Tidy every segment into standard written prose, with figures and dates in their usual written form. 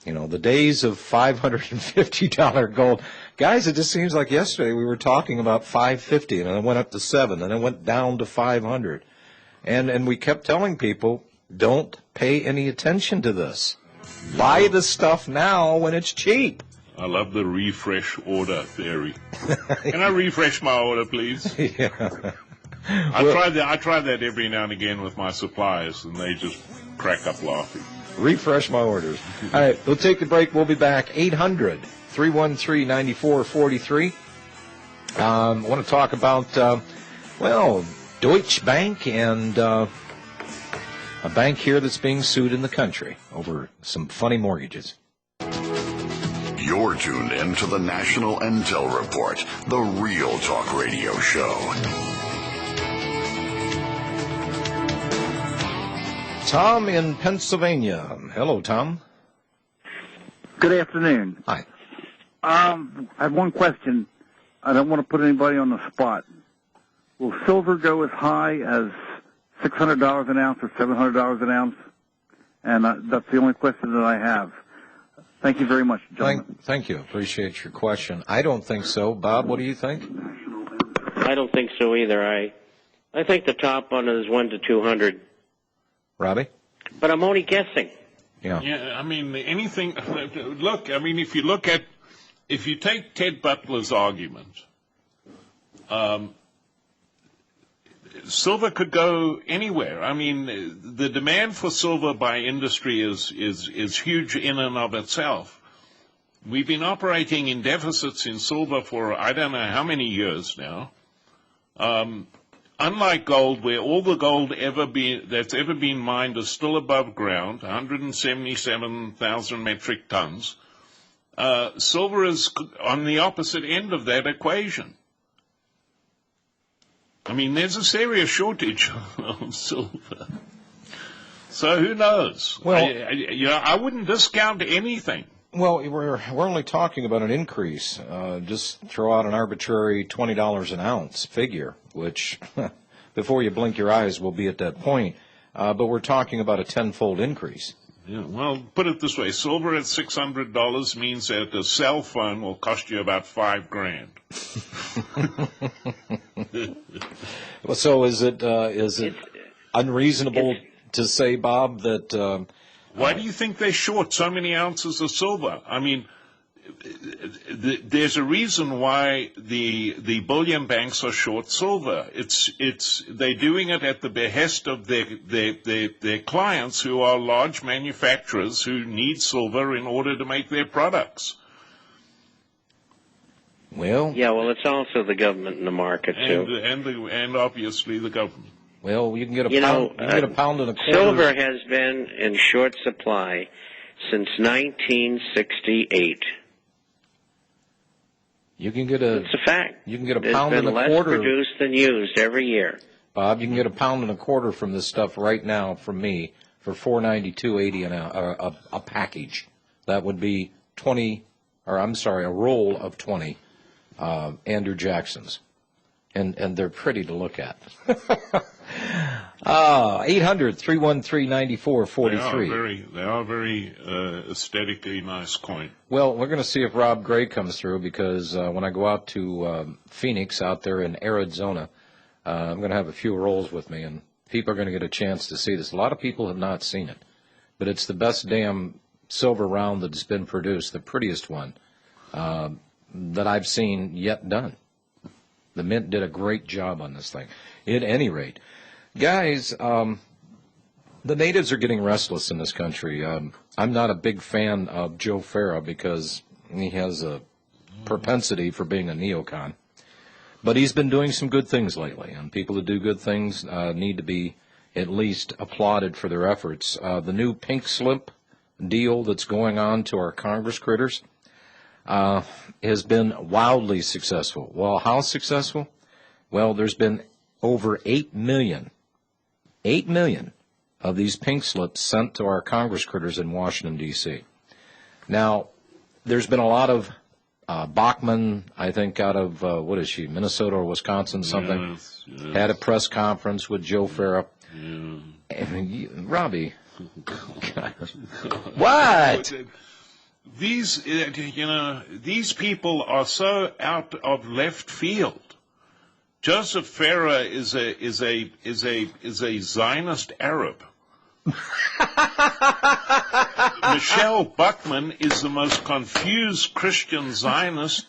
You know, the days of $550 gold. Guys, it just seems like yesterday we were talking about $550, and it went up to $7, and it went down to $500. And we kept telling people, don't pay any attention to this. Buy the stuff now when it's cheap. I love the refresh order theory. Can I refresh my order, please? Yeah. I try that every now and again with my suppliers, and they just crack up laughing. Refresh my orders. All right, we'll take the break. We'll be back. 800-313-9443. I want to talk about, Deutsche Bank and a bank here that's being sued in the country over some funny mortgages. You're tuned in to the National Intel Report, the Real Talk Radio Show. Tom in Pennsylvania. Hello, Tom. Good afternoon. Hi. I have one question. I don't want to put anybody on the spot. Will silver go as high as $600 an ounce or $700 an ounce? And that's the only question that I have. Thank you very much, gentlemen. Thank you. Appreciate your question. I don't think so. Bob, what do you think? I don't think so either. I think the top one is 1 to 200. Robbie? But I'm only guessing. Yeah, I mean, anything. Look, I mean, if you take Ted Butler's argument, silver could go anywhere. I mean, the demand for silver by industry is huge in and of itself. We've been operating in deficits in silver for I don't know how many years now. Unlike gold, where all the gold that's ever been mined is still above ground, 177,000 metric tons, silver is on the opposite end of that equation. I mean, there's a serious shortage of silver. So who knows? Well, I wouldn't discount anything. Well, we're only talking about an increase. Just throw out an arbitrary $20 an ounce figure, which before you blink your eyes will be at that point. But we're talking about a tenfold increase. Yeah, well, put it this way: silver at $600 means that a cell phone will cost you about $5,000. Well, so is it unreasonable to say, Bob, that? Why do you think they short so many ounces of silver? I mean, there's a reason why the bullion banks are short silver. They're doing it at the behest of their clients, who are large manufacturers who need silver in order to make their products. Well, yeah, well, it's also the government in the market too, and obviously the government. Well, you can get a pound. You can get a pound and a quarter. Silver has been in short supply since 1968. You can get a. It's a fact. You can get a pound and a quarter. There's been less produced than used every year. Bob, you can get a pound and a quarter from this stuff right now from me for $492.80 a package. That would be a roll of 20 Andrew Jacksons, and they're pretty to look at. 800-313-9443. They are very aesthetically nice coin. Well, we're going to see if Rob Gray comes through, because when I go out to Phoenix out there in Arizona, I'm going to have a few rolls with me, and people are going to get a chance to see this. A lot of people have not seen it, but it's the best damn silver round that's been produced, the prettiest one that I've seen yet done. The Mint did a great job on this thing. At any rate, guys, the natives are getting restless in this country. I'm not a big fan of Joe Farah because he has a propensity for being a neocon. But he's been doing some good things lately, and people who do good things need to be at least applauded for their efforts. The new pink slip deal that's going on to our Congress critters has been wildly successful. Well, how successful? Well, there's been over 8 million of these pink slips sent to our Congress critters in Washington, D.C. Now, there's been a lot of Bachmann, I think, out of, Minnesota or Wisconsin, something, yes. Had a press conference with Joe Farah. Yeah. Robbie. What? these people are so out of left field. Joseph Farah is a Zionist Arab. Michelle Buckman is the most confused Christian Zionist.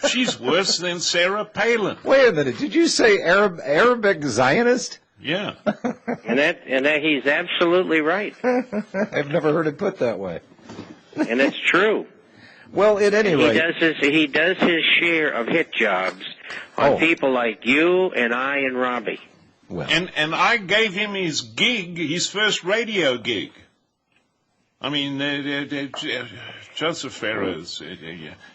She's worse than Sarah Palin. Wait a minute. Did you say Arabic Zionist? Yeah. And that he's absolutely right. I've never heard it put that way. And it's true. Well, at any rate, He does his share of hit jobs on people like you and I and Robbie. well, And I gave him his gig, his first radio gig. I mean, Joseph Farah is,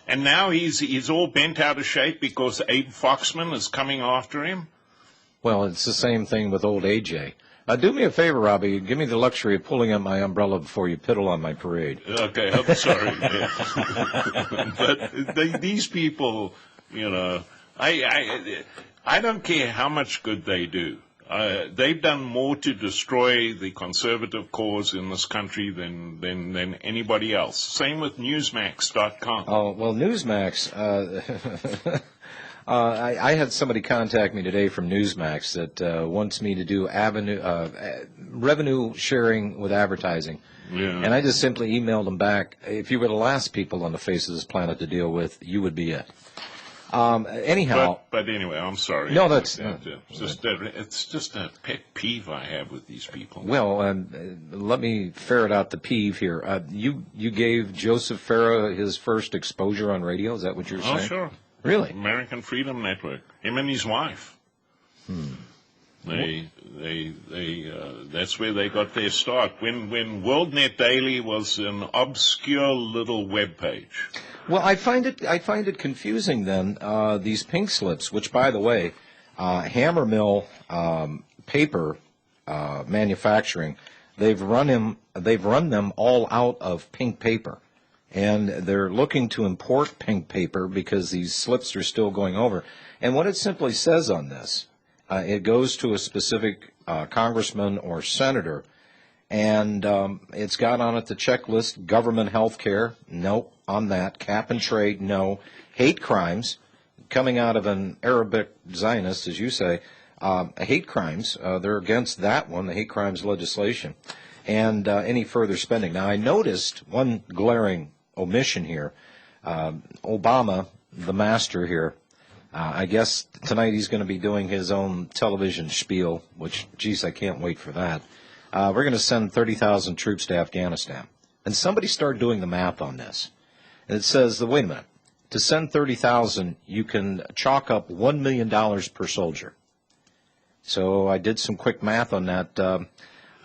and now he's all bent out of shape because Abe Foxman is coming after him. well, it's the same thing with old AJ. Do me a favor, Robbie. Give me the luxury of pulling up my umbrella before you piddle on my parade. Okay, I'm sorry. But these people, I don't care how much good they do. They've done more to destroy the conservative cause in this country than anybody else. Same with Newsmax.com. Oh, well, Newsmax, I had somebody contact me today from Newsmax that wants me to do revenue sharing with advertising. Yeah. And I just simply emailed them back, if you were the last people on the face of this planet to deal with, you would be it. Anyhow. But anyway, I'm sorry. No, that's... it's just a pet peeve I have with these people. Well, let me ferret out the peeve here. You gave Joseph Farah his first exposure on radio? Is that what you're saying? Oh, sure. Really? American Freedom Network. Him and his wife. That's where they got their start. When WorldNet Daily was an obscure little web page. Well, I find it confusing then, these pink slips, which, by the way, Hammermill paper manufacturing, they've run them all out of pink paper. And they're looking to import pink paper because these slips are still going over. And what it simply says on this, it goes to a specific congressman or senator, and it's got on it the checklist: government health care, no on that; cap and trade, no; hate crimes, coming out of an Arabic Zionist, as you say, hate crimes, they're against that one, the hate crimes legislation, and any further spending. Now, I noticed one glaring omission here. Obama, the master here, I guess tonight he's going to be doing his own television spiel, which, geez, I can't wait for that. We're going to send 30,000 troops to Afghanistan. And somebody started doing the math on this. And it says, wait a minute, to send 30,000, you can chalk up $1 million per soldier. So I did some quick math on that.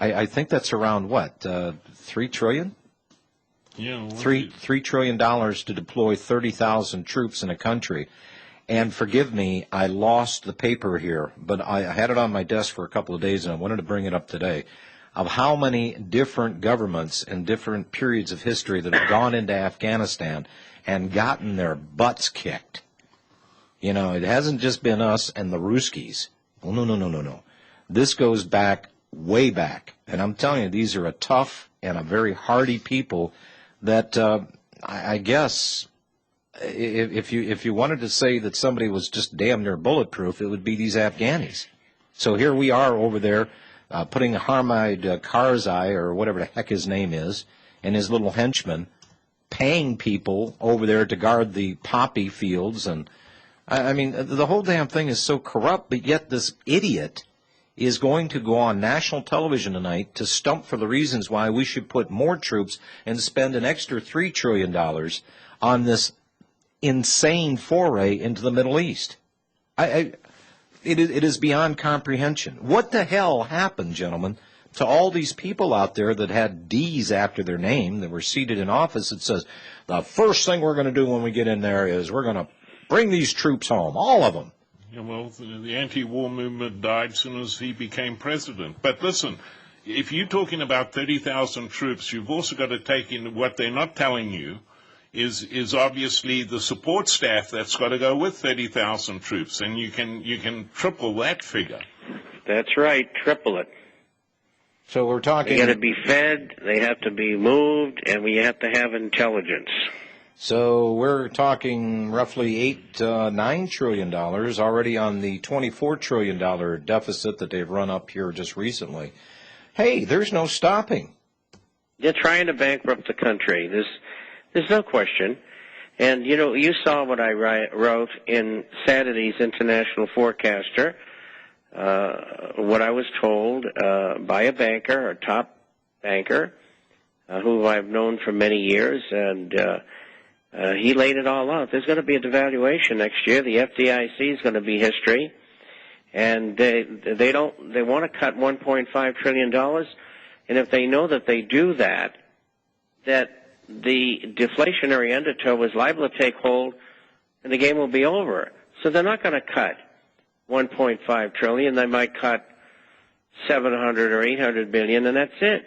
I think that's around what, $3 trillion? Yeah, $3 trillion to deploy 30,000 troops in a country. And forgive me, I lost the paper here, but I had it on my desk for a couple of days, and I wanted to bring it up today, of how many different governments in different periods of history that have gone into Afghanistan and gotten their butts kicked. You know, it hasn't just been us and the Ruskies. Oh, no. This goes back, way back. And I'm telling you, these are a tough and a very hardy people that I guess if you wanted to say that somebody was just damn near bulletproof, it would be these Afghanis. So here we are over there putting Hamid Karzai, or whatever the heck his name is, and his little henchmen, paying people over there to guard the poppy fields. And I mean, the whole damn thing is so corrupt, but yet this idiot is going to go on national television tonight to stump for the reasons why we should put more troops and spend an extra $3 trillion on this insane foray into the Middle East. It is beyond comprehension. What the hell happened, gentlemen, to all these people out there that had D's after their name, that were seated in office, that says, the first thing we're going to do when we get in there is we're going to bring these troops home, all of them. Yeah, well, the anti-war movement died as soon as he became president. But listen, if you're talking about 30,000 troops, you've also got to take in what they're not telling you is obviously the support staff that's got to go with 30,000 troops, and you can triple that figure. That's right, triple it. So we're They talking. got to be fed, they have to be moved, and we have to have intelligence. So we're talking roughly $9 trillion already on the $24 trillion deficit that they've run up here just recently. Hey, there's no stopping. They're trying to bankrupt the country. There's no question. And, you know, you saw what I wrote in Saturday's International Forecaster, what I was told by a banker, a top banker, who I've known for many years, and he laid it all out. There's going to be a devaluation next year. The FDIC is going to be history, and they want to cut $1.5 trillion, and if they know that they do that the deflationary undertow is liable to take hold, and the game will be over. So they're not going to cut $1.5 trillion. They might cut $700 or $800 billion, and that's it.